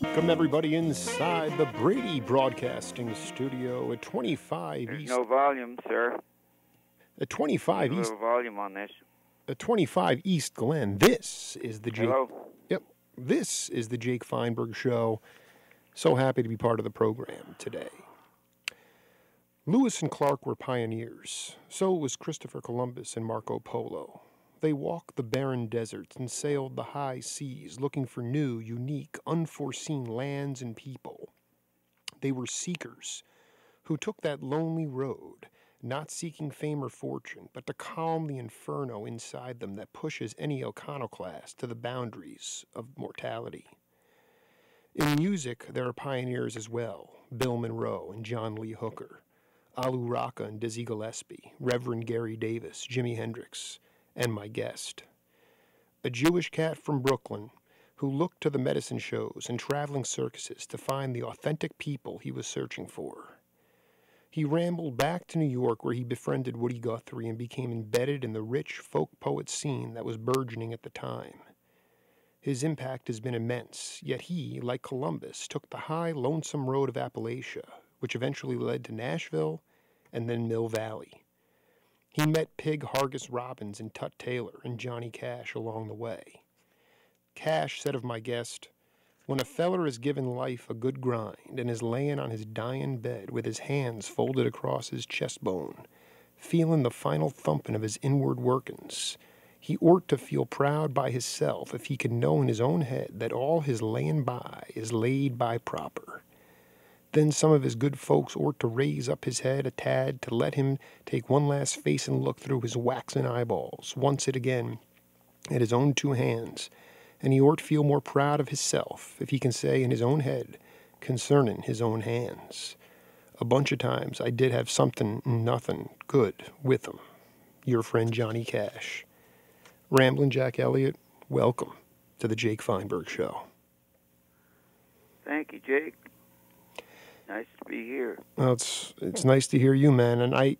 Welcome everybody inside the Brady Broadcasting Studio at 25 There's East. no volume, sir. At 25 There's a East. little volume on this. At 25 East Glen. This is the Jake. Hello? Yep. This is the Jake Feinberg Show. So happy to be part of the program today. Lewis and Clark were pioneers. So was Christopher Columbus and Marco Polo. They walked the barren deserts and sailed the high seas looking for new, unique, unforeseen lands and people. They were seekers who took that lonely road, not seeking fame or fortune, but to calm the inferno inside them that pushes any iconoclast to the boundaries of mortality. In music, there are pioneers as well, Bill Monroe and John Lee Hooker, Raka and Dizzy Gillespie, Reverend Gary Davis, Jimi Hendrix, and my guest, a Jewish cat from Brooklyn who looked to the medicine shows and traveling circuses to find the authentic people he was searching for. He rambled back to New York where he befriended Woody Guthrie and became embedded in the rich folk poet scene that was burgeoning at the time. His impact has been immense, yet he, like Columbus, took the high, lonesome road of Appalachia, which eventually led to Nashville and then Mill Valley. He met Pig Hargus Robbins and Tut Taylor and Johnny Cash along the way. Cash said of my guest, "When a feller is given life a good grind and is layin' on his dyin' bed with his hands folded across his chest bone, feelin' the final thumpin' of his inward workin's, he ort to feel proud by hisself if he can know in his own head that all his layin' by is laid by proper. Then some of his good folks ort to raise up his head a tad to let him take one last facin' look through his waxen eyeballs, once it again, at his own two hands, and he ort feel more proud of hisself if he can say in his own head, concernin' his own hands. A bunch of times I did have something nothing good with him. Your friend Johnny Cash." Ramblin' Jack Elliott, welcome to the Jake Feinberg Show. Thank you, Jake. Nice to be here. Well, it's nice to hear you, man. And I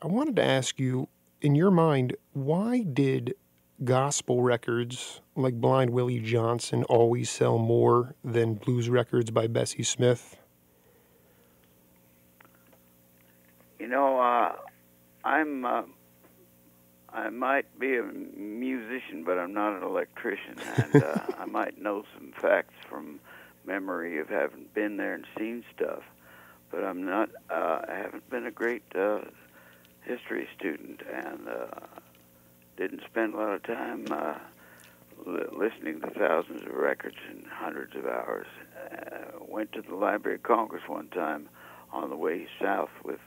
wanted to ask you, in your mind, why did gospel records like Blind Willie Johnson always sell more than blues records by Bessie Smith? You know, I might be a musician, but I'm not an electrician, and I might know some facts from memory of having been there and seen stuff, but I'm not. I haven't been a great history student, and didn't spend a lot of time listening to thousands of records and hundreds of hours. Went to the Library of Congress one time on the way south with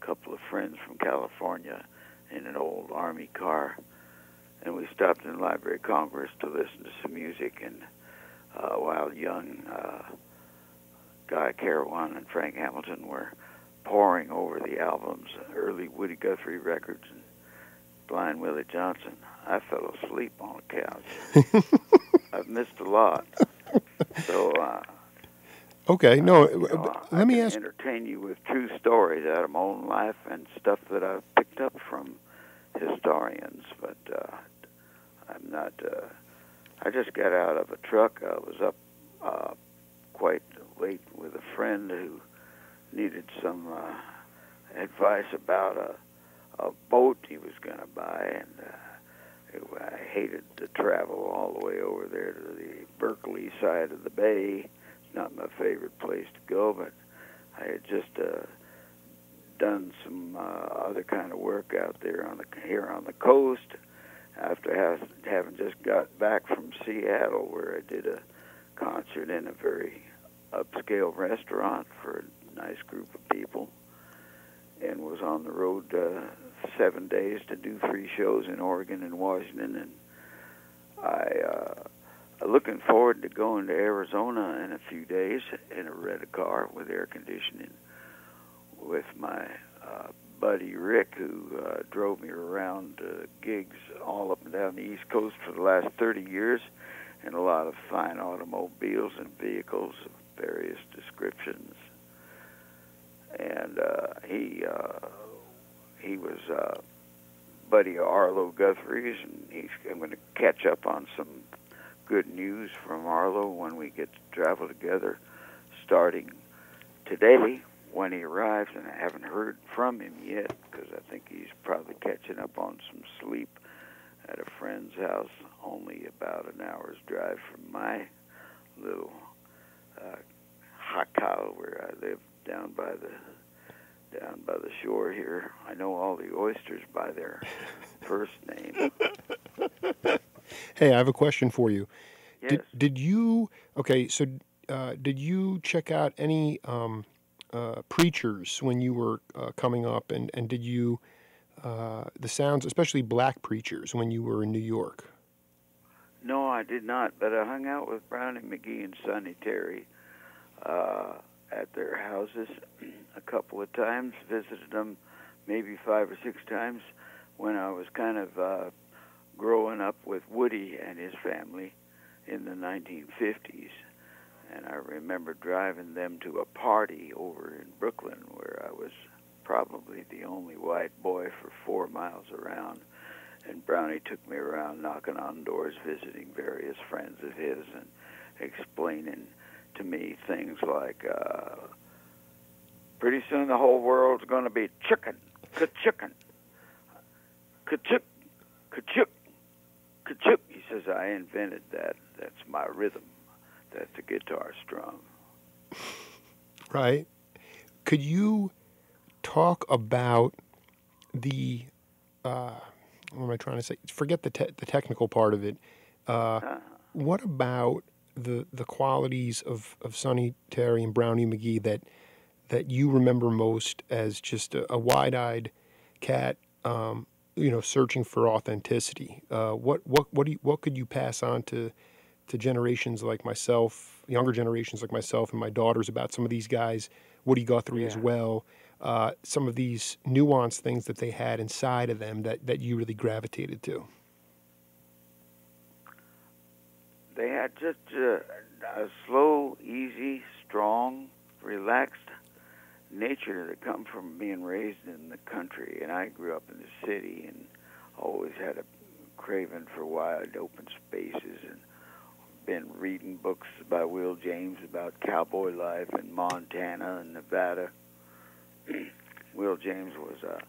a couple of friends from California in an old Army car, and we stopped in the Library of Congress to listen to some music, and while young Guy Carawan and Frank Hamilton were poring over the albums, early Woody Guthrie records and Blind Willie Johnson, I fell asleep on the couch. I've missed a lot. So, okay, no, let me I can ask. entertain you with true stories out of my own life and stuff that I've picked up from historians, but I'm not. I just got out of a truck. I was up quite late with a friend who needed some advice about a boat he was going to buy, and I hated to travel all the way over there to the Berkeley side of the bay. It's not my favorite place to go, but I had just done some other kind of work out there here on the coast after having just got back from Seattle, where I did a concert in a very upscale restaurant for a nice group of people, and was on the road 7 days to do 3 shows in Oregon and Washington, and I'm looking forward to going to Arizona in a few days in a rented car with air conditioning with my buddy Rick, who drove me around gigs all up and down the East Coast for the last 30 years, and a lot of fine automobiles and vehicles of various descriptions. And he was buddy of Arlo Guthrie's, and I'm going to catch up on some good news from Arlo when we get to travel together, starting today when he arrives, and I haven't heard from him yet because I think he's probably catching up on some sleep at a friend's house, only about an hour's drive from my little jacal where I live down by the shore here. I know all the oysters by their first name. Hey, I have a question for you. Yes. Did you did you check out any preachers when you were coming up, and did you the sounds, especially black preachers, when you were in New York? No, I did not, but I hung out with Brownie McGee and Sonny Terry at their houses a couple of times, visited them maybe 5 or 6 times when I was kind of growing up with Woody and his family in the 1950s. And I remember driving them to a party over in Brooklyn where I was probably the only white boy for 4 miles around. And Brownie took me around knocking on doors, visiting various friends of his and explaining to me things like, pretty soon the whole world's going to be chicken, ka-chicken, ka-chuk, ka-chuk, ka-chuk. He says, I invented that. That's my rhythm. That's the guitar strum. Right. Could you talk about the, what am I trying to say? Forget the technical part of it. What about the qualities of Sonny Terry and Brownie McGee that you remember most as just a wide-eyed cat, searching for authenticity? What could you pass on to generations like myself, younger generations like myself and my daughters, about some of these guys, Woody Guthrie as well, some of these nuanced things that they had inside of them that you really gravitated to? They had just a slow, easy, strong, relaxed nature that come from being raised in the country. And I grew up in the city and always had a craving for wide open spaces, and been reading books by Will James about cowboy life in Montana and Nevada. Will James was a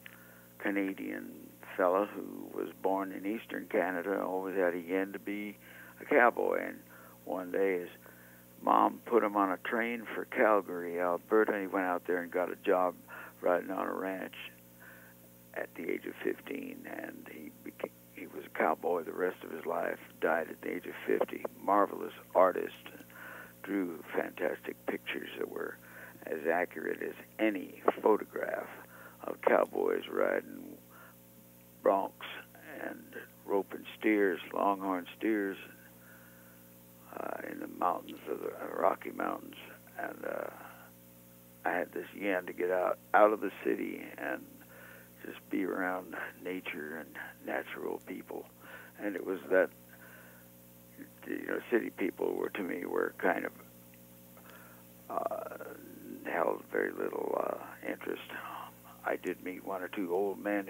Canadian fella who was born in eastern Canada, always had a yen to be a cowboy. And one day his mom put him on a train for Calgary, Alberta, and he went out there and got a job riding on a ranch at the age of 15, and he was a cowboy the rest of his life, died at the age of 50. Marvelous artist, drew fantastic pictures that were as accurate as any photograph of cowboys riding broncs and roping steers, longhorn steers, in the mountains of the Rocky Mountains. And I had this yen to get out of the city and just be around nature and natural people. And it was that, city people were, to me, were kind of held very little interest. I did meet one or two old men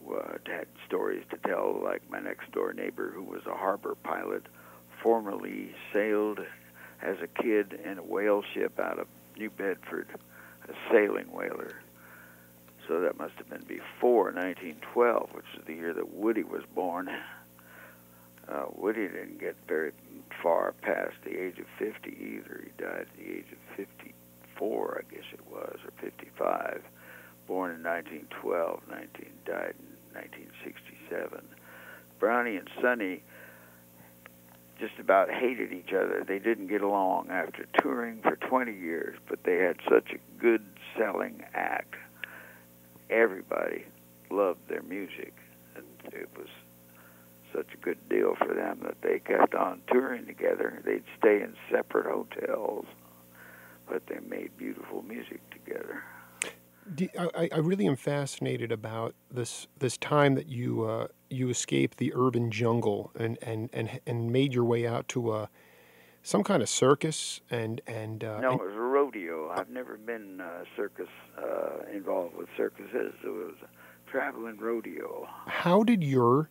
who had stories to tell, like my next door neighbor, who was a harbor pilot, formerly sailed as a kid in a whale ship out of New Bedford, a sailing whaler. So that must have been before 1912, which is the year that Woody was born. Woody didn't get very far past the age of 50 either. He died at the age of 54, I guess it was, or 55. Born in 1912, died in 1967. Brownie and Sonny just about hated each other. They didn't get along after touring for 20 years, but they had such a good selling act. Everybody loved their music, and it was such a good deal for them that they kept on touring together. They'd stay in separate hotels, but they made beautiful music together. I really am fascinated about this time that you escaped the urban jungle and made your way out to some kind of circus and no, it was a rodeo. I've never been circus involved with circuses. It was a traveling rodeo. How did your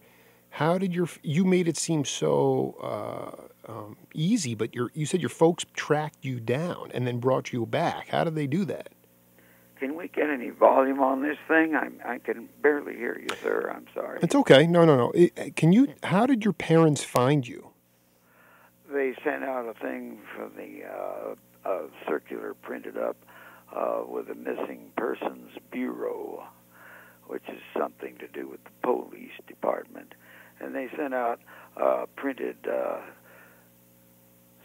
How did you made it seem so easy, but you said your folks tracked you down and then brought you back. How did they do that? Can we get any volume on this thing? I can barely hear you, sir. I'm sorry. It's okay. No. How did your parents find you? They sent out a thing for the circular printed up with the Missing Persons Bureau, which is something to do with the police department. And they sent out printed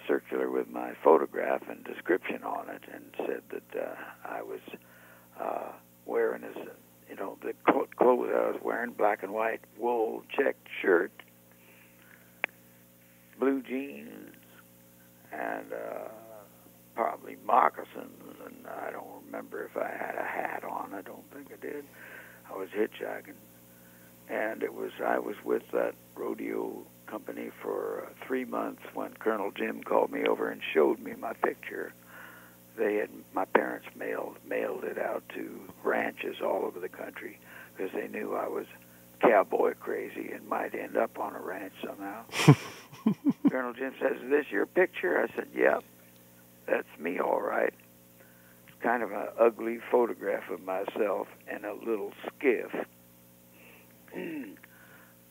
circular with my photograph and description on it, and said that I was wearing the clothes I was wearing, black and white wool checked shirt, blue jeans, and probably moccasins, and I don't remember if I had a hat on. I don't think I did. I was hitchhiking, and I was with that rodeo company for 3 months when Colonel Jim called me over and showed me my picture. My parents mailed it out to ranches all over the country because they knew I was cowboy crazy and might end up on a ranch somehow. Colonel Jim says, "Is this your picture?" I said, "Yep, that's me, all right." It's kind of an ugly photograph of myself in a little skiff,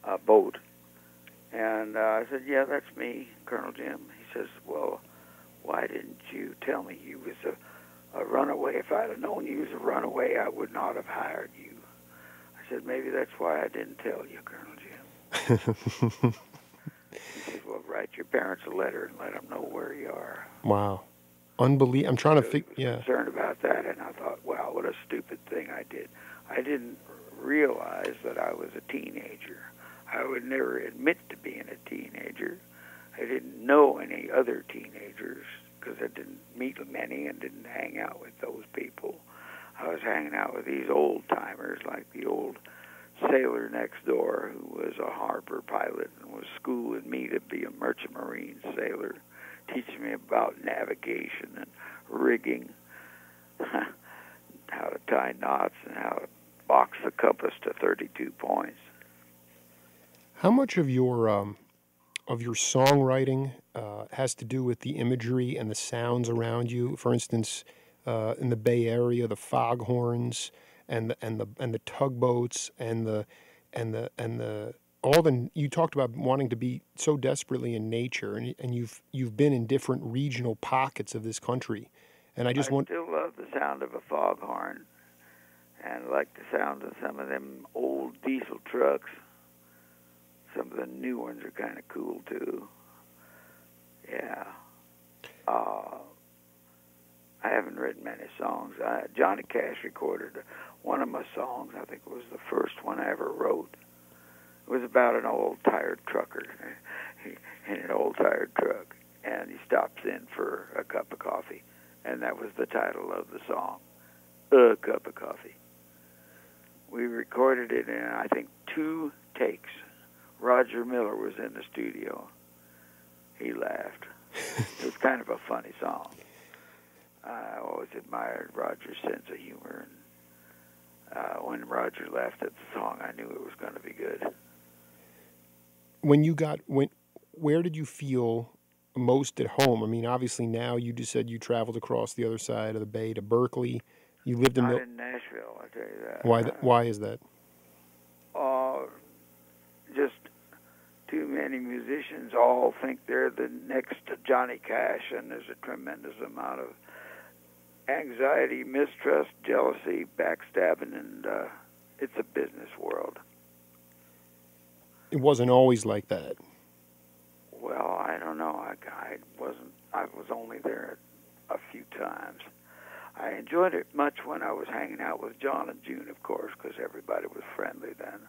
a boat. And I said, "Yeah, that's me, Colonel Jim." He says, "Well, why didn't you tell me you was a runaway? If I'd have known you was a runaway, I would not have hired you." I said, "Maybe that's why I didn't tell you, Colonel Jim." He said, "Well, write your parents a letter and let them know where you are." Wow. Unbelievable. I'm trying to figure. I was concerned about that, and I thought, wow, what a stupid thing I did. I didn't realize that I was a teenager. I would never admit to being a teenager. I didn't know any other teenagers because I didn't meet many and didn't hang out with those people. I was hanging out with these old-timers like the old sailor next door who was a harbor pilot and was schooling me to be a merchant marine sailor, teaching me about navigation and rigging, how to tie knots and how to box the compass to 32 points. How much of your songwriting has to do with the imagery and the sounds around you? For instance, in the Bay Area, the foghorns and the tugboats and you talked about wanting to be so desperately in nature, and you've been in different regional pockets of this country, and I still love the sound of a foghorn, and like the sound of some of them old diesel trucks. Some of the new ones are kind of cool too. Yeah. I haven't written many songs. Johnny Cash recorded one of my songs. I think it was the first one I ever wrote. It was about an old tired trucker in an old tired truck, and he stops in for a cup of coffee, and that was the title of the song, A Cup of Coffee. We recorded it in, I think, 2 takes. Roger Miller was in the studio. He laughed. It was kind of a funny song. I always admired Roger's sense of humor, and when Roger laughed at the song, I knew it was going to be good. Where did you feel most at home? I mean, obviously now you just said you traveled across the other side of the bay to Berkeley. You lived Not in Nashville, I tell you that. Why is that? Just too many musicians all think they're the next Johnny Cash, and there's a tremendous amount of anxiety, mistrust, jealousy, backstabbing, and it's a business world. It wasn't always like that. Well, I don't know. I was only there a few times. I enjoyed it much when I was hanging out with John and June, of course, because everybody was friendly then.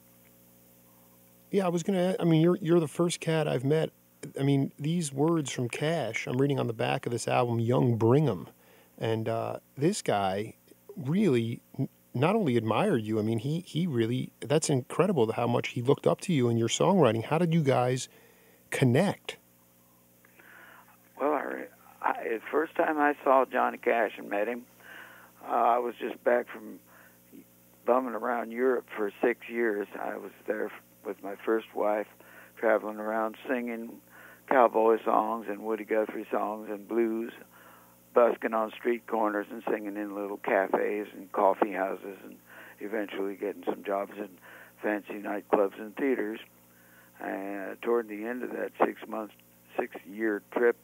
Yeah, I was gonna. I mean, you're the first cat I've met. I mean, these words from Cash. I'm reading on the back of this album, "Young Brigham," and this guy really not only admired you. I mean, he really. That's incredible how much he looked up to you and your songwriting. How did you guys connect? Well, the first time I saw Johnny Cash and met him, I was just back from bumming around Europe for 6 years. I was there with my first wife, traveling around singing cowboy songs and Woody Guthrie songs and blues, busking on street corners and singing in little cafes and coffee houses, and eventually getting some jobs in fancy nightclubs and theaters. And toward the end of that 6-year trip,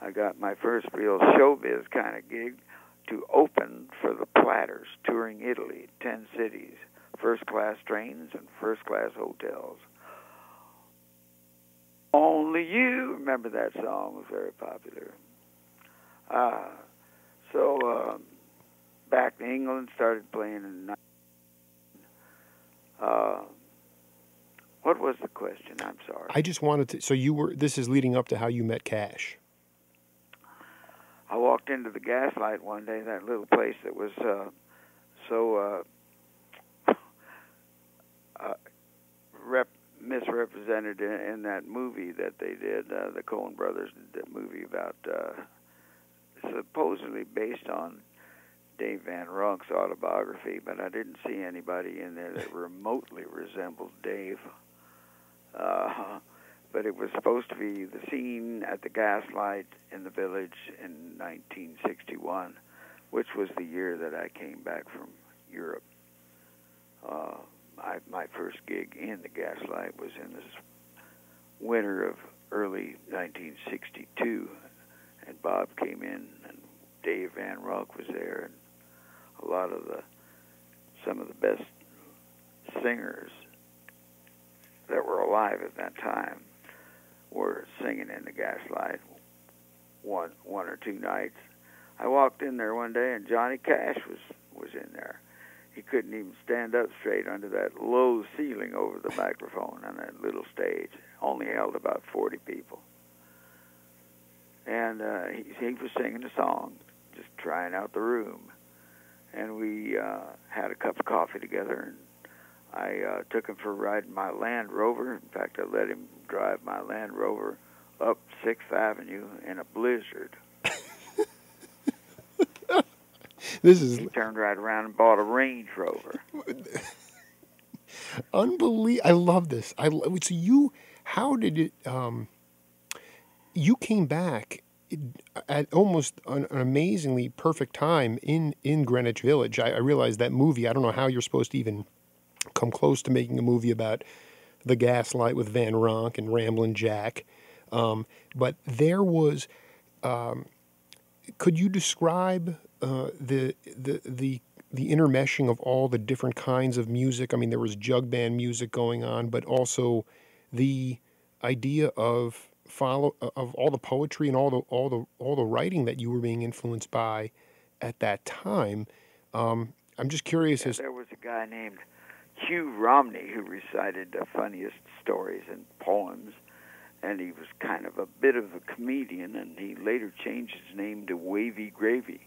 I got my first real showbiz kind of gig to open for the Platters, touring Italy, 10 cities, first-class trains and first-class hotels. Only You, remember that song, was very popular. So back to England, started playing in what was the question? I'm sorry. I just wanted to, so this is leading up to how you met Cash. I walked into the Gaslight one day, that little place that was misrepresented in that movie that they did. The Coen brothers did that movie about, supposedly based on Dave Van Ronk's autobiography, but I didn't see anybody in there that remotely resembled Dave. But it was supposed to be the scene at the Gaslight in the Village in 1961, which was the year that I came back from Europe. My first gig in the Gaslight was in this winter of early 1962, and Bob came in, and Dave Van Ronk was there, and some of the best singers that were alive at that time were singing in the Gaslight one or two nights. I walked in there one day, and Johnny Cash was in there. He couldn't even stand up straight under that low ceiling over the microphone on that little stage. Only held about 40 people. And he was singing a song, just trying out the room. And we had a cup of coffee together, and I took him for a ride in my Land Rover. In fact, I let him drive my Land Rover up 6th Avenue in a blizzard. He turned right around and bought a Range Rover. Unbelievable. I love this. So how did it, you came back at almost an amazingly perfect time in Greenwich Village. I realized that movie, I don't know how you're supposed to even come close to making a movie about the Gaslight with Van Ronk and Ramblin' Jack. But there was, could you describe the intermeshing of all the different kinds of music? I mean, there was jug band music going on, but also the idea of all the poetry and all the writing that you were being influenced by at that time. I'm just curious. There was a guy named Hugh Romney who recited the funniest stories and poems, and he was kind of a bit of a comedian, and he later changed his name to Wavy Gravy,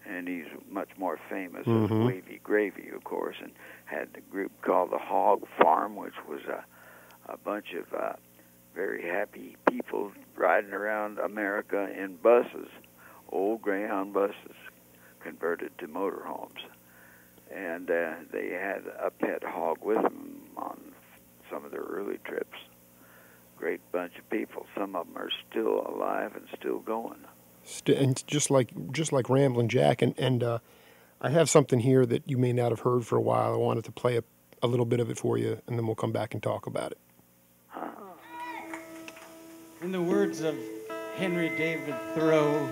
and he's much more famous as Wavy Gravy, of course, and had the group called the Hog Farm, which was a bunch of very happy people riding around America in buses, old Greyhound buses converted to motorhomes. And they had a pet hog with them on some of their early trips. Great bunch of people. Some of them are still alive and still going. And just like Ramblin' Jack. And I have something here that you may not have heard for a while. I wanted to play a little bit of it for you, and then we'll come back and talk about it. In the words of Henry David Thoreau,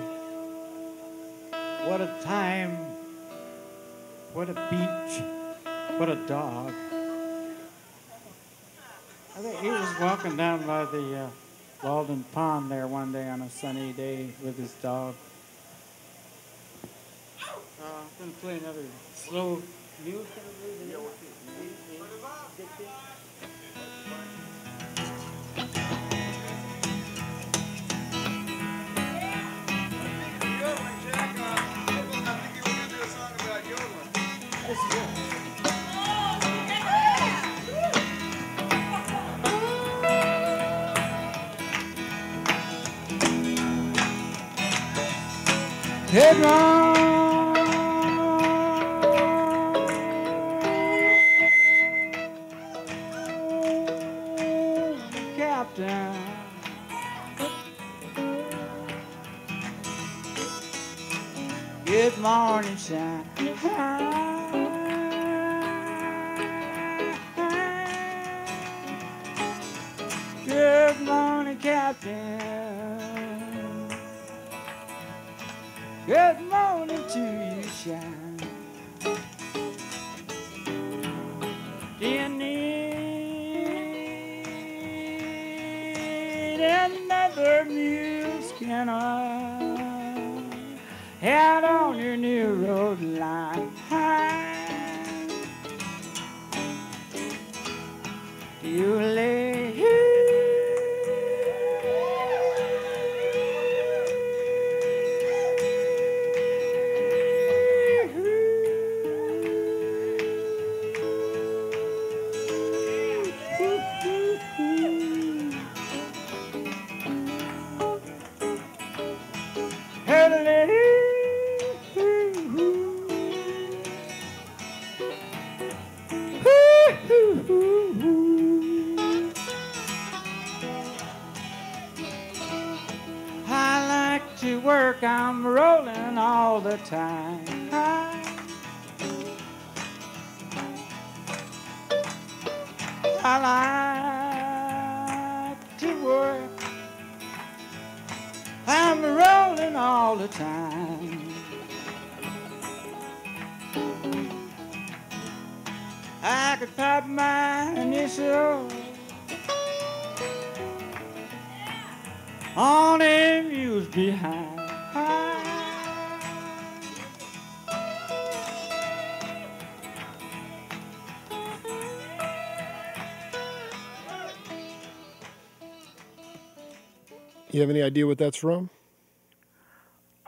what a time, what a beach, what a dog. I think he was walking down by the Walden Pond there one day on a sunny day with his dog. I'm going to play another slow music. Headlong. Good morning, shine. Good morning, Captain. Good morning to you, shine. Do you need another muse? Can I head on your new road line? You lay here. I like to work, I'm rolling all the time. I like to work, I'm rolling all the time. I could pop my initial on a muse behind. You have any idea what that's from?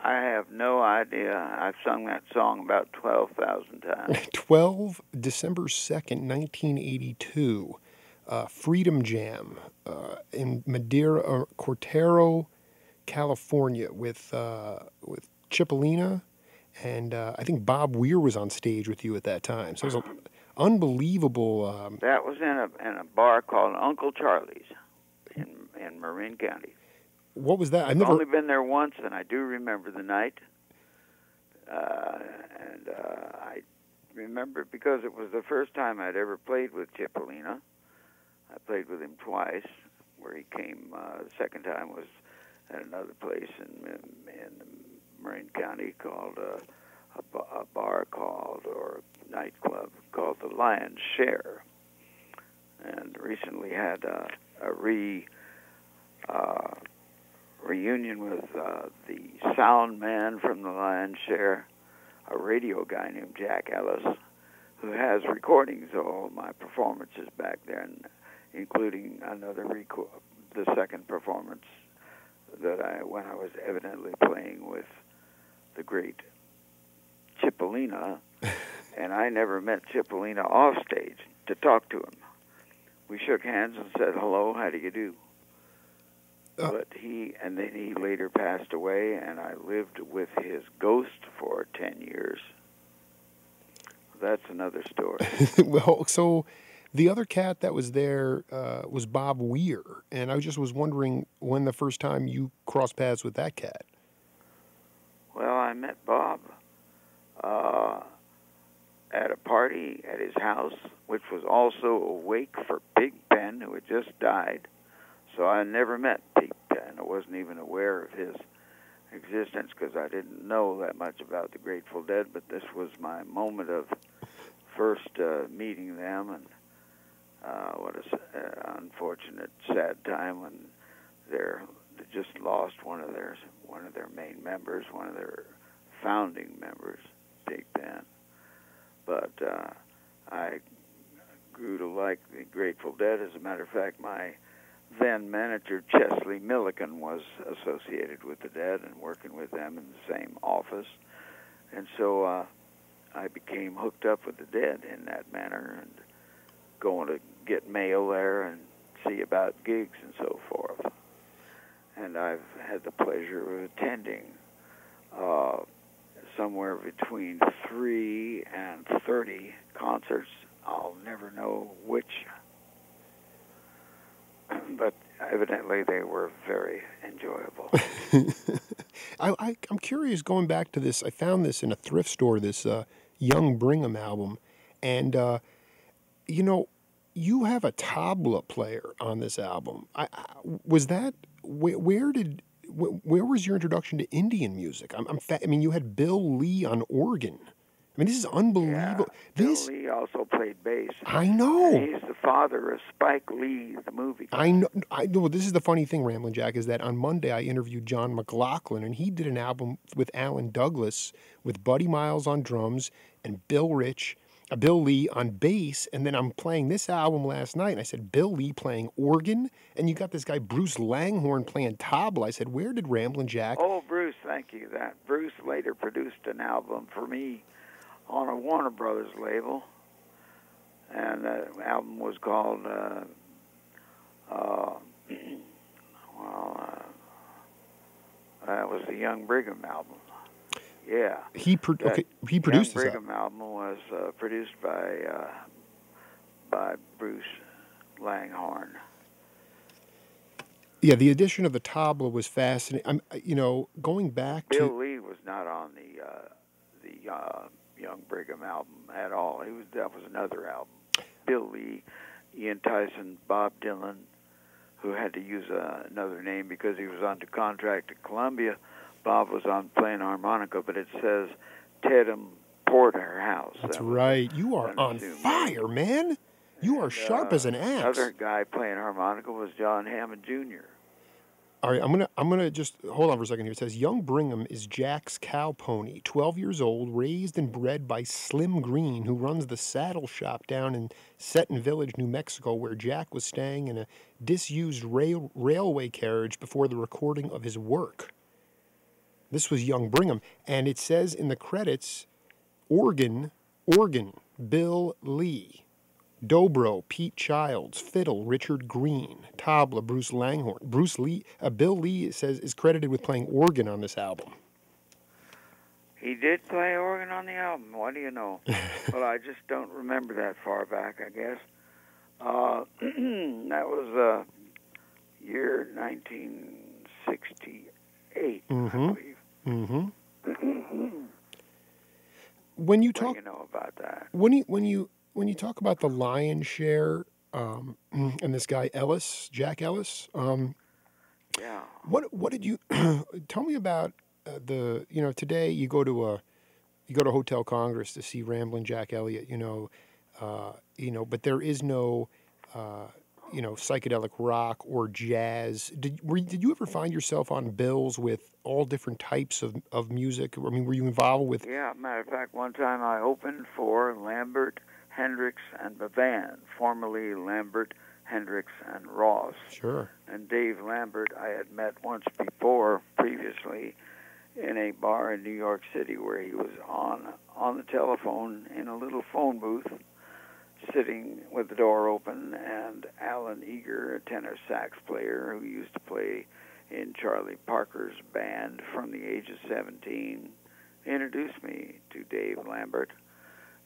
I have no idea. I've sung that song about 12,000 times. 12, December 2nd, 1982. Freedom Jam in Madera, Cortero, California with Cipollina, and I think Bob Weir was on stage with you at that time. So it was an unbelievable. That was in a bar called Uncle Charlie's in Marin County. What was that? I've only been there once, and I do remember the night. I remember because it was the first time I'd ever played with Cipollina. I played with him twice. Where he came, the second time was at another place in Marin County called a bar called, or a nightclub called the Lion's Share. And recently had a reunion with the sound man from the Lion's Share, a radio guy named Jack Ellis, who has recordings of all my performances back then, including the second performance when I was evidently playing with the great Cipollina, and I never met Cipollina off stage to talk to him. We shook hands and said, "Hello, how do you do?" But then he later passed away, and I lived with his ghost for 10 years. That's another story. Well, so the other cat that was there was Bob Weir, and I just was wondering when the first time you crossed paths with that cat. Well, I met Bob at a party at his house, which was also a wake for Pig Pen, who had just died. So I never met Pig Pen. I wasn't even aware of his existence because I didn't know that much about the Grateful Dead, but this was my moment of first meeting them, and what an unfortunate, sad time when they just lost one of their main members, one of their founding members, Pig Pen. But I grew to like the Grateful Dead. As a matter of fact, my then manager Chesley Milliken was associated with the Dead and working with them in the same office, and so I became hooked up with the Dead in that manner, and going to get mail there and see about gigs and so forth. And I've had the pleasure of attending somewhere between 3 and 30 concerts. I'll never know which. But evidently they were very enjoyable. I'm curious, going back to this, I found this in a thrift store, this Young Brigham album, and, you know, you have a tabla player on this album. Was that, where was your introduction to Indian music? I mean, you had Bill Lee on organ. I mean, this is unbelievable. Yeah, Bill Lee also played bass. I know. And he's the father of Spike Lee, the movie guy. I know. This is the funny thing, Ramblin' Jack, is that on Monday I interviewed John McLaughlin, and he did an album with Alan Douglas with Buddy Miles on drums and Bill Lee on bass, and then I'm playing this album last night, and I said, Bill Lee playing organ, and you got this guy Bruce Langhorne playing tabla. I said, where did Ramblin' Jack... Oh, Bruce, thank you. Bruce later produced an album for me on a Warner Brothers label, and the album was called, that was the Young Brigham album. Yeah. He produced Young this Brigham album was produced by Bruce Langhorne. Yeah, the addition of the tabla was fascinating. Going back to... Bill Lee was not on the Young Brigham album at all. That was another album. Bill Lee, Ian Tyson, Bob Dylan, who had to use another name because he was under contract at Columbia. Bob was on playing harmonica, but it says Tatum Porterhouse. That's right. You are on fire, man. You are sharp as an axe. Another guy playing harmonica was John Hammond Jr. All right, I'm gonna just hold on for a second here. It says Young Brigham is Jack's cow pony, 12 years old, raised and bred by Slim Green, who runs the saddle shop down in Seton Village, New Mexico, where Jack was staying in a disused railway carriage before the recording of his work. This was Young Brigham, and it says in the credits, organ, Bill Lee. Dobro, Pete Childs, fiddle, Richard Green, tabla, Bruce Langhorne. Bill Lee, it says, is credited with playing organ on this album. He did play organ on the album. What do you know? Well, I just don't remember that far back, I guess. That was year 1968, I believe. Mm-hmm. When you talk, what do you know about that? When you talk about the lion's share and this guy Ellis, Jack Ellis, yeah. What did you tell me about today you go to Hotel Congress to see Ramblin' Jack Elliott, but there is no psychedelic rock or jazz. Did you ever find yourself on bills with all different types of music? I mean, were you involved with? Yeah, matter of fact, one time I opened for Lambert, Hendrix, and Bevan, formerly Lambert, Hendrix, and Ross. Sure. And Dave Lambert I had met once before, previously, in a bar in New York City where he was on the telephone in a little phone booth, sitting with the door open, and Alan Eager, a tenor sax player who used to play in Charlie Parker's band from the age of 17, introduced me to Dave Lambert,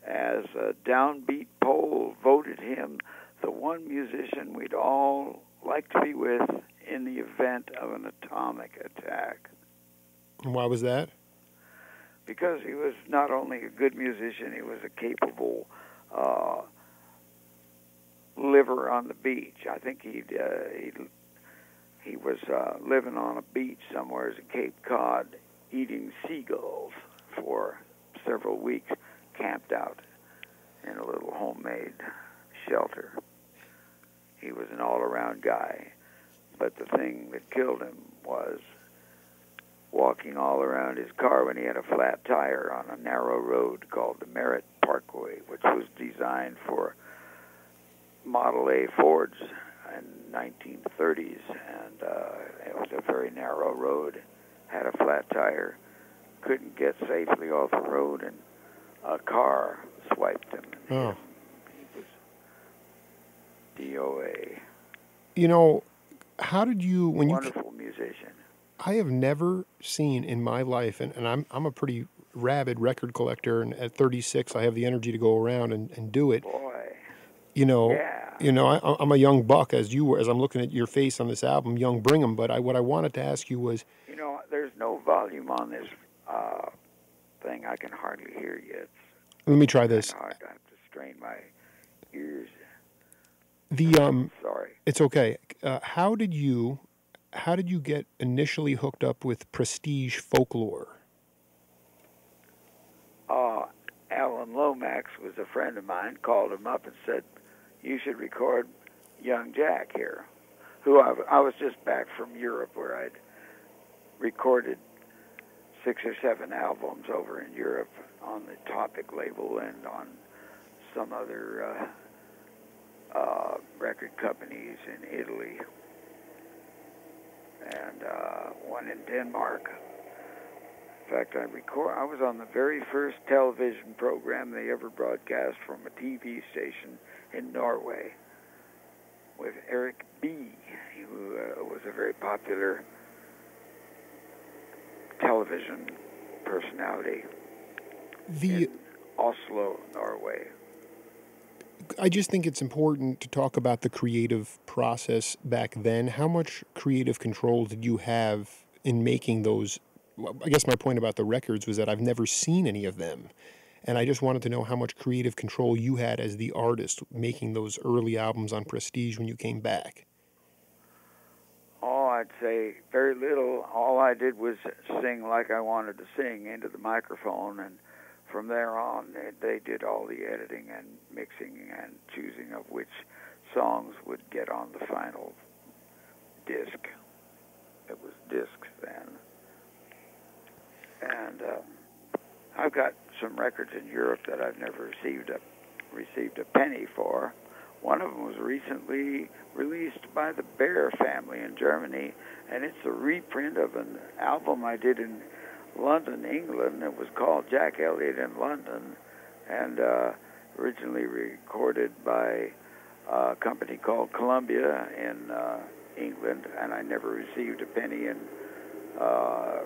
as a downbeat poll voted him the one musician we'd all like to be with in the event of an atomic attack. And why was that? Because he was not only a good musician, he was a capable liver on the beach. I think he was living on a beach somewhere in Cape Cod, eating seagulls for several weeks, camped out in a little homemade shelter. He was an all-around guy, but the thing that killed him was walking all around his car when he had a flat tire on a narrow road called the Merritt Parkway, which was designed for Model A Fords in 1930s, and it was a very narrow road, had a flat tire, couldn't get safely off the road, and a car swiped him. Oh. He was DOA. How did you... Wonderful musician. I have never seen in my life, and I'm a pretty rabid record collector, and at 36 I have the energy to go around and do it. Boy. Yeah. You know, I'm a young buck, as you were, as I'm looking at your face on this album, Young Brigham. But what I wanted to ask you was, You know, there's no volume on this thing. I can hardly hear you. It's let me try kind this. of hard. I have to strain my ears. Sorry. It's okay. How did you get initially hooked up with Prestige Folklore? Alan Lomax was a friend of mine, called him up and said, you should record Young Jack here, who I was just back from Europe where I'd recorded 6 or 7 albums over in Europe on the Topic label and on some other record companies in Italy and one in Denmark. In fact, I was on the very first television program they ever broadcast from a TV station in Norway with Eric B., who was a very popular television personality in Oslo, Norway. I just think it's important to talk about the creative process back then. How much creative control did you have in making those? I guess my point about the records was that I've never seen any of them. And I just wanted to know how much creative control you had as the artist making those early albums on Prestige when you came back. Oh, I'd say very little. All I did was sing like I wanted to sing into the microphone, and from there on, they did all the editing and mixing and choosing of which songs would get on the final disc. It was discs then. And I've got some records in Europe that I've never received a penny for. One of them was recently released by the Bear family in Germany, and it's a reprint of an album I did in London, England. It was called Jack Elliott in London, and originally recorded by a company called Columbia in England, and I never received a penny in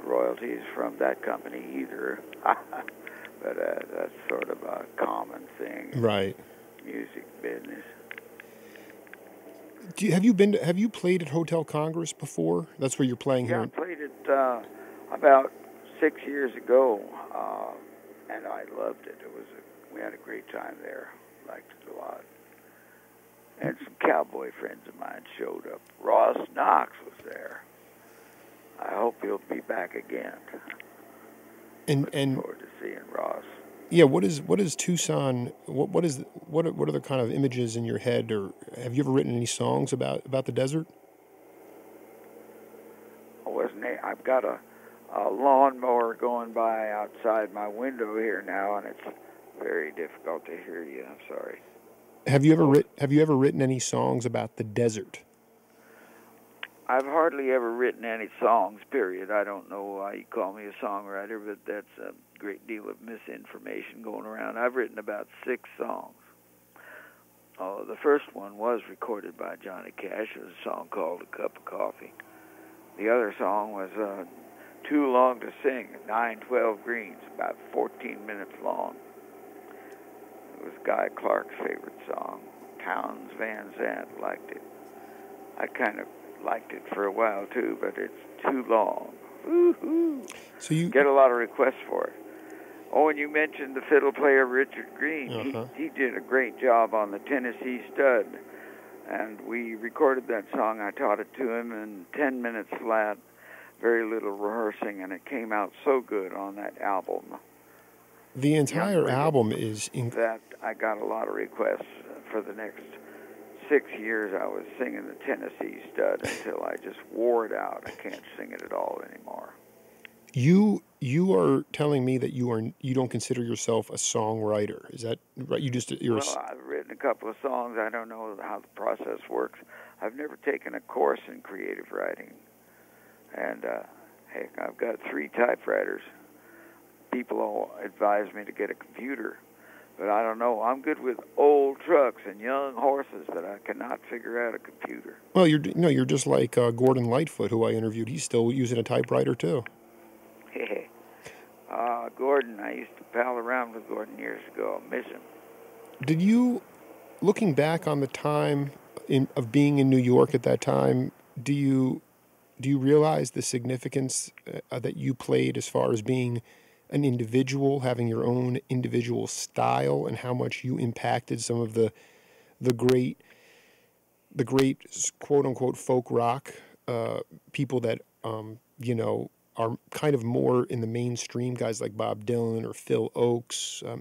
royalties from that company either. But that's sort of a common thing. Right. Music business. Have you played at Hotel Congress before? That's where you're playing here. Yeah, I played it about 6 years ago, and I loved it. We had a great time there. Liked it a lot. And some cowboy friends of mine showed up. Ross Knox was there. I hope he'll be back again. Looking forward to seeing Ross. Yeah, what is Tucson? What are the kind of images in your head, or have you ever written any songs about the desert? I've got a lawnmower going by outside my window here now, and it's very difficult to hear you. I'm sorry. Have you ever written any songs about the desert? I've hardly ever written any songs, period. I don't know why you call me a songwriter, but that's a great deal of misinformation going around. I've written about 6 songs. The first one was recorded by Johnny Cash. It was a song called A Cup of Coffee. The other song was Too Long to Sing, 912 Greens, about 14 minutes long. It was Guy Clark's favorite song. Townes Van Zandt liked it. I kind of liked it for a while too, but it's too long. Woo-hoo. So you get a lot of requests for it. Oh, and you mentioned the fiddle player Richard Green. Uh-huh. He did a great job on the Tennessee Stud, and we recorded that song. I taught it to him in 10 minutes flat, very little rehearsing, and it came out so good on that album. The entire album is that I got a lot of requests for the next 6 years. I was singing the Tennessee Stud until I just wore it out. I can't sing it at all anymore. You are telling me that you don't consider yourself a songwriter. Is that right? I've written a couple of songs. I don't know how the process works. I've never taken a course in creative writing. And heck, I've got 3 typewriters. People all advise me to get a computer. But I don't know. I'm good with old trucks and young horses, but I cannot figure out a computer. Well, you're just like Gordon Lightfoot, who I interviewed. He's still using a typewriter too. Gordon, I used to pal around with Gordon years ago. I miss him. Did you looking back on the time of being in New York at that time, do you realize the significance that you played as far as being an individual, having your own individual style, and how much you impacted some of the great quote unquote folk rock people that are kind of more in the mainstream, guys like Bob Dylan or Phil Oakes. I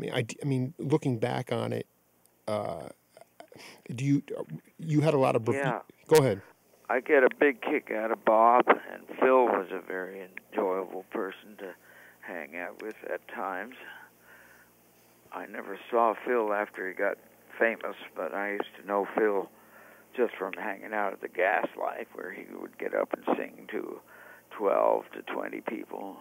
mean, looking back on it, you had a lot of Yeah. Go ahead. I get a big kick out of Bob, and Phil was a very enjoyable person to hang out with at times. I never saw Phil after he got famous, but I used to know Phil just from hanging out at the Gaslight, where he would get up and sing to 12 to 20 people.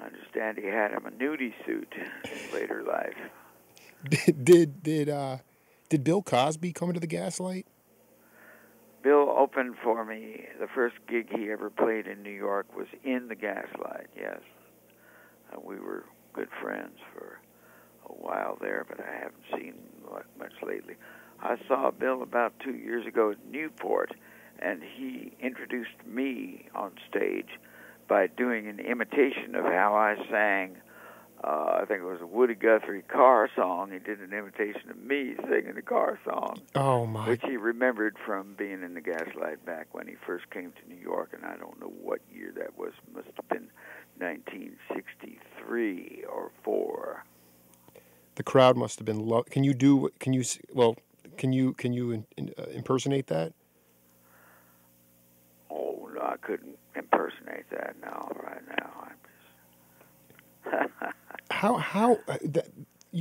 I understand he had him a nudie suit in later life. Did Bill Cosby come into the Gaslight? Bill opened for me. The first gig he ever played in New York was in the Gaslight, yes. We were good friends for a while there, but I haven't seen much lately. I saw Bill about 2 years ago at Newport, and he introduced me on stage by doing an imitation of how I sang. I think it was a Woody Guthrie car song. He did an imitation of me singing the car song. Oh, my. Which he remembered from being in the Gaslight back when he first came to New York, and I don't know what year that was. It must have been 1963 or 4. The crowd must have been Can you impersonate that? Oh, no, I couldn't impersonate that now, right now.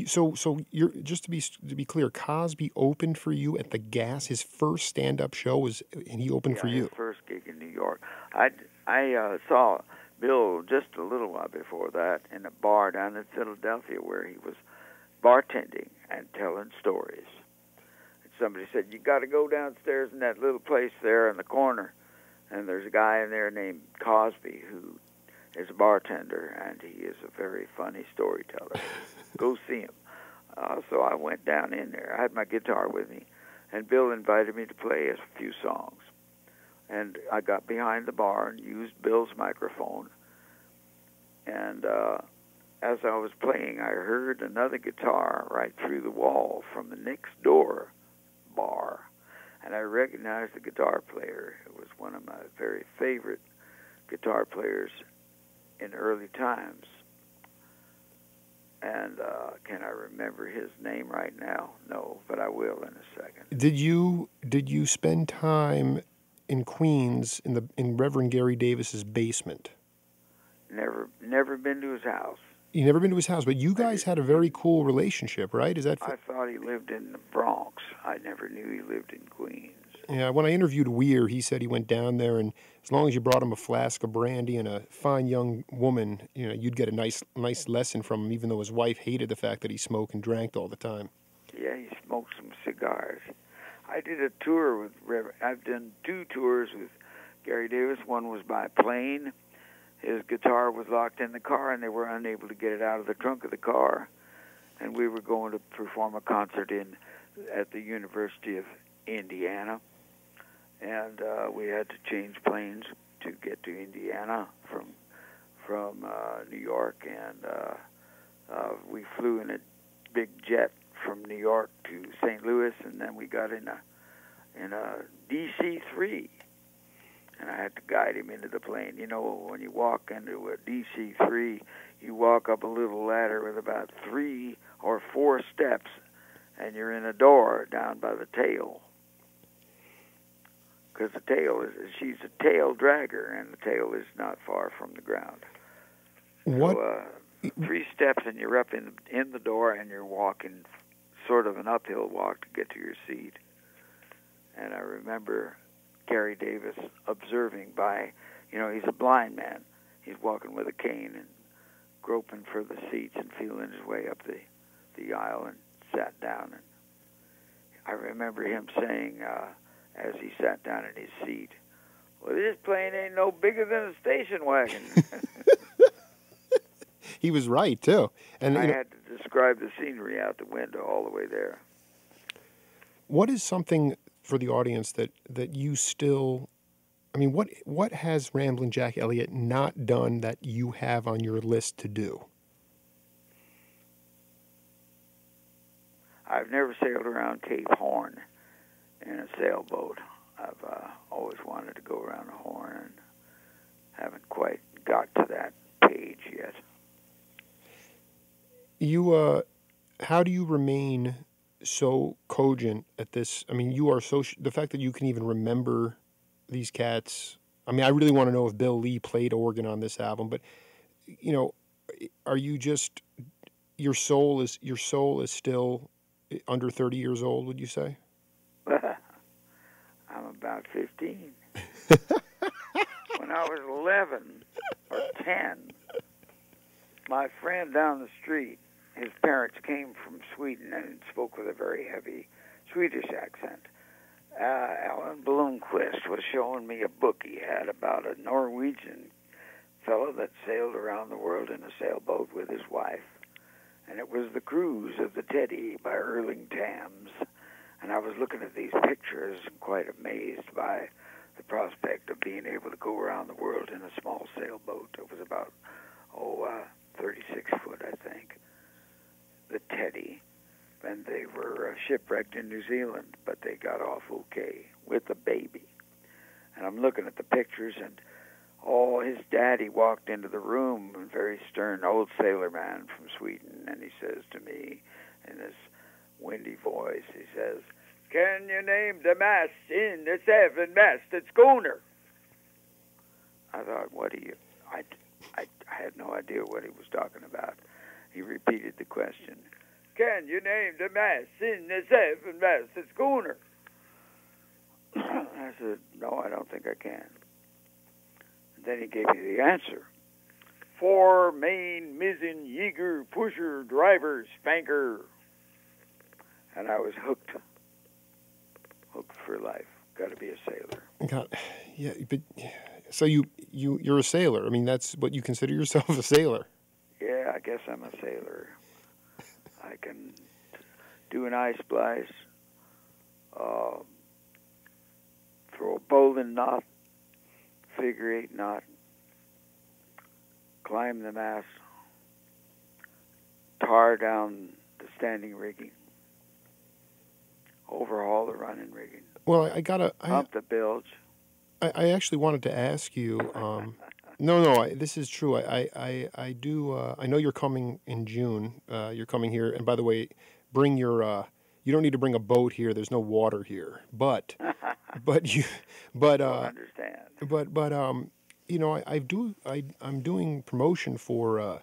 So you're just to be clear, Cosby opened for you at the Gas. His first stand-up show was, and he opened for you. His first gig in New York. I saw Bill just a little while before that in a bar down in Philadelphia where he was bartending and telling stories. And somebody said, "You got to go downstairs in that little place there in the corner, and there's a guy in there named Cosby who is a bartender, and he is a very funny storyteller. Go see him." So I went down in there. I had my guitar with me, and Bill invited me to play a few songs. And I got behind the bar and used Bill's microphone. And as I was playing, I heard another guitar right through the wall from the next door bar. And I recognized the guitar player. It was one of my very favorite guitar players in early times. And can I remember his name right now? No, but I will in a second. Did you spend time in Queens in Reverend Gary Davis's basement? Never been to his house. You never been to his house, but you guys had a very cool relationship, right? Is that? I thought he lived in the Bronx. I never knew he lived in Queens. Yeah, when I interviewed Weir, he said he went down there, and as long as you brought him a flask of brandy and a fine young woman, you'd get a nice lesson from him, even though his wife hated the fact that he smoked and drank all the time. Yeah, he smoked some cigars. I did a tour with Reverend. I've done 2 tours with Gary Davis. One was by plane. His guitar was locked in the car, and they were unable to get it out of the trunk of the car. And we were going to perform a concert at the University of Indiana. And we had to change planes to get to Indiana from New York, and we flew in a big jet from New York to St. Louis, and then we got in a DC-3, and I had to guide him into the plane. You know, when you walk into a DC-3, you walk up a little ladder with about 3 or 4 steps, and you're in a door down by the tail. Because she's a tail dragger, and the tail is not far from the ground. What? So, 3 steps, and you're up in the door, and you're walking sort of an uphill walk to get to your seat. And I remember Gary Davis observing by, he's a blind man. He's walking with a cane and groping for the seats and feeling his way up the aisle, and sat down. And I remember him saying, as he sat down in his seat, "Well, this plane ain't no bigger than a station wagon." He was right, too. And I had to describe the scenery out the window all the way there. What is something for the audience that you still, I mean, what has Ramblin' Jack Elliott not done that you have on your list to do? I've never sailed around Cape Horn in a sailboat. I've always wanted to go around the Horn and haven't quite got to that page yet. You, how do you remain so cogent at this? I mean, you are so, the fact that you can even remember these cats. I mean, I really want to know if Bill Lee played organ on this album, but, you know, are you just, your soul is still under 30 years old, would you say? I'm about 15. When I was 11 or 10, my friend down the street, his parents came from Sweden and spoke with a very heavy Swedish accent. Alan Blomqvist was showing me a book he had about a Norwegian fellow that sailed around the world in a sailboat with his wife. And it was The Cruise of the Teddy by Erling Tams. And I was looking at these pictures and quite amazed by the prospect of being able to go around the world in a small sailboat. It was about, 36 foot, I think. The Teddy. And they were shipwrecked in New Zealand, but they got off okay with a baby. And I'm looking at the pictures, and his daddy walked into the room, a very stern old sailor man from Sweden, and he says to me in his windy voice, he says, "Can you name the mast in the seven-masted schooner?" I thought, what do you... I had no idea what he was talking about. He repeated the question, "Can you name the mast in the seven-masted schooner?" I said, "No, I don't think I can." And then he gave me the answer. "Fore, main, mizzen, yeager, pusher, driver, spanker." And I was hooked for life. Got to be a sailor. God, yeah, but so you're a sailor. I mean, that's what you consider yourself, a sailor. Yeah, I guess I'm a sailor. I can do an ice splice, throw a bowline knot, figure 8 knot, climb the mast, tar down the standing rigging, overhaul the running rigging. Well, pump the bilge. I actually wanted to ask you. No, this is true. I do. I know you're coming in June. You're coming here, and by the way, bring your. You don't need to bring a boat here. There's no water here, but I understand. But you know, I'm doing promotion for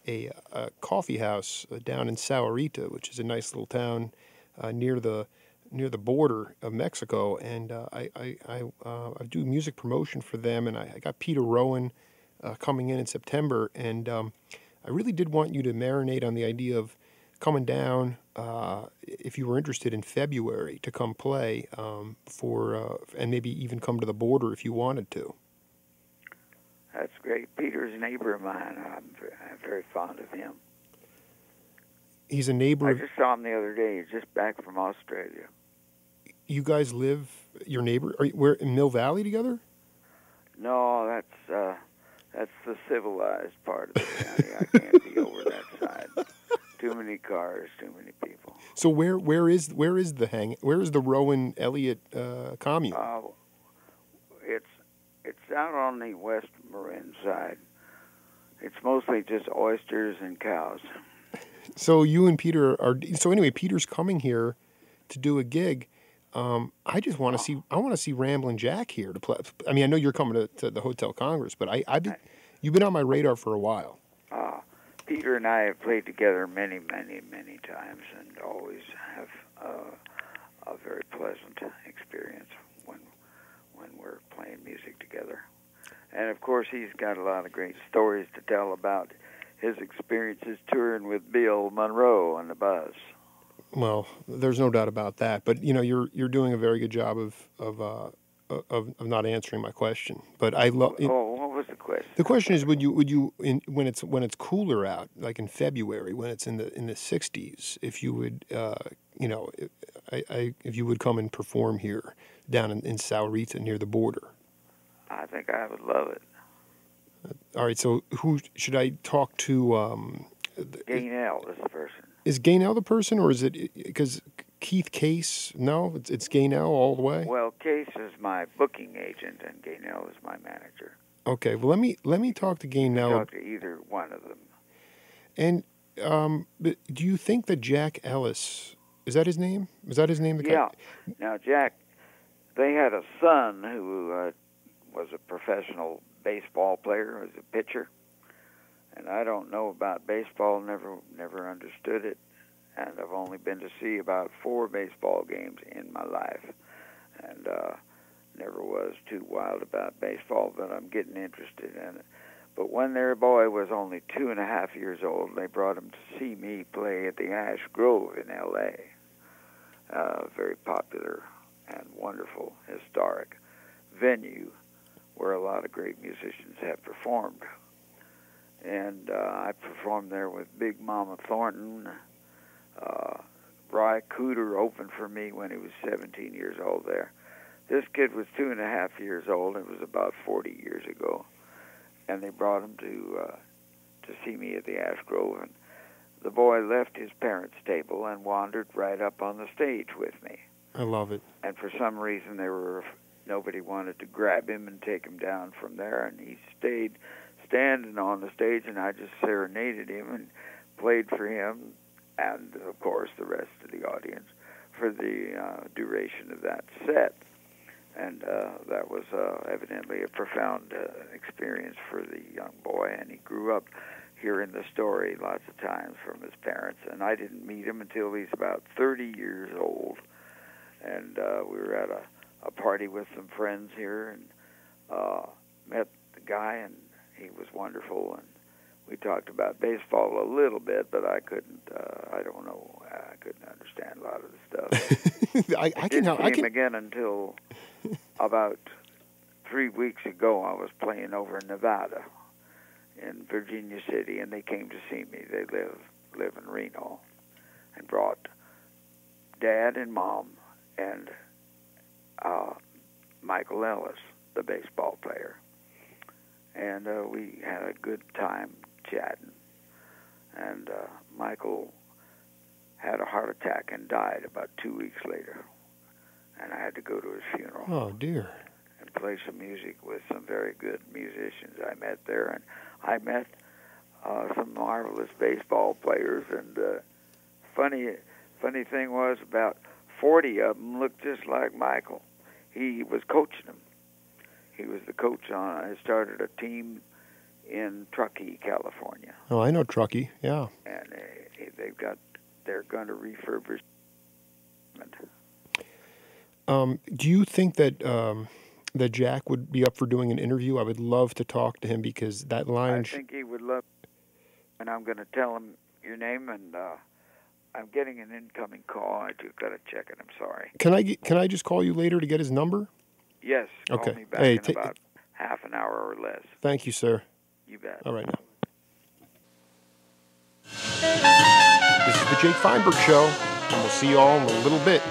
a coffee house down in Sahuarita, which is a nice little town near the border of Mexico, and I do music promotion for them, and I got Peter Rowan coming in September, and I really did want you to marinate on the idea of coming down if you were interested in February to come play and maybe even come to the border if you wanted to. That's great. Peter's a neighbor of mine. I'm very fond of him. He's a neighbor. I just saw him the other day. He's just back from Australia. You guys live, your neighbor, we're in Mill Valley together? No, that's the civilized part of the county. I can't be over that side. Too many cars, too many people. So where is the Rowan Elliott commune? It's out on the West Marin side. It's mostly just oysters and cows. So you and Peter are. So anyway, Peter's coming here to do a gig. I just want to see. I want to see Ramblin' Jack here to play. I mean, I know you're coming to the Hotel Congress, but you've been on my radar for a while. Peter and I have played together many, many, many times, and always have a very pleasant experience when we're playing music together. And of course, he's got a lot of great stories to tell about his experiences touring with Bill Monroe on the Buzz. Well, there's no doubt about that. But you know, you're doing a very good job of not answering my question. But I love. What was the question? The question is, would you when it's cooler out, like in February, when it's in the 60s, if you would, if you would come and perform here down in Saurita near the border? I think I would love it. All right, so who should I talk to? Gaynell is the person. Is Gaynell the person, or is it because Keith Case? No, it's Gaynell all the way. Well, Case is my booking agent, and Gaynell is my manager. Okay, well let me talk to Gaynell. Talk to either one of them. And but do you think that Jack Ellis, is that his name? Is that his name? Yeah. Now, Jack, they had a son who was a professional baseball player, was a pitcher. And I don't know about baseball, never understood it. And I've only been to see about 4 baseball games in my life. And never was too wild about baseball, but I'm getting interested in it. But when their boy was only 2.5 years old, they brought him to see me play at the Ash Grove in L.A. Very popular and wonderful, historic venue where a lot of great musicians have performed. And I performed there with Big Mama Thornton. Ry Cooder opened for me when he was 17 years old there. This kid was 2.5 years old. It was about 40 years ago. And they brought him to see me at the Ash Grove. And the boy left his parents' table and wandered right up on the stage with me. I love it. And for some reason, nobody wanted to grab him and take him down from there. And he stayed standing on the stage, and I just serenaded him and played for him and, of course, the rest of the audience for the duration of that set. And that was evidently a profound experience for the young boy, and he grew up hearing the story lots of times from his parents. And I didn't meet him until he's about 30 years old. And we were at a party with some friends here and met the guy, and he was wonderful, and we talked about baseball a little bit, but I couldn't. I don't know. I couldn't understand a lot of the stuff. I can help. I didn't see can him again until about 3 weeks ago. I was playing over in Nevada, in Virginia City, and they came to see me. They live in Reno, and brought Dad and Mom and Michael Ellis, the baseball player. And we had a good time chatting. And Michael had a heart attack and died about 2 weeks later. And I had to go to his funeral. Oh, dear. And play some music with some very good musicians I met there. And I met some marvelous baseball players. And funny thing was, about 40 of them looked just like Michael. He was coaching them. He was the coach I started a team in Truckee, California. Oh, I know Truckee, yeah. And they're going to refurbish. Do you think that that Jack would be up for doing an interview? I would love to talk to him because that line... I think he would love, and I'm going to tell him your name, and I'm getting an incoming call. I just got to check it. I'm sorry. Can I just call you later to get his number? Yes. Okay. Call me back in about half an hour or less. Thank you, sir. You bet. All right now. This is the Jake Feinberg Show, and we'll see you all in a little bit.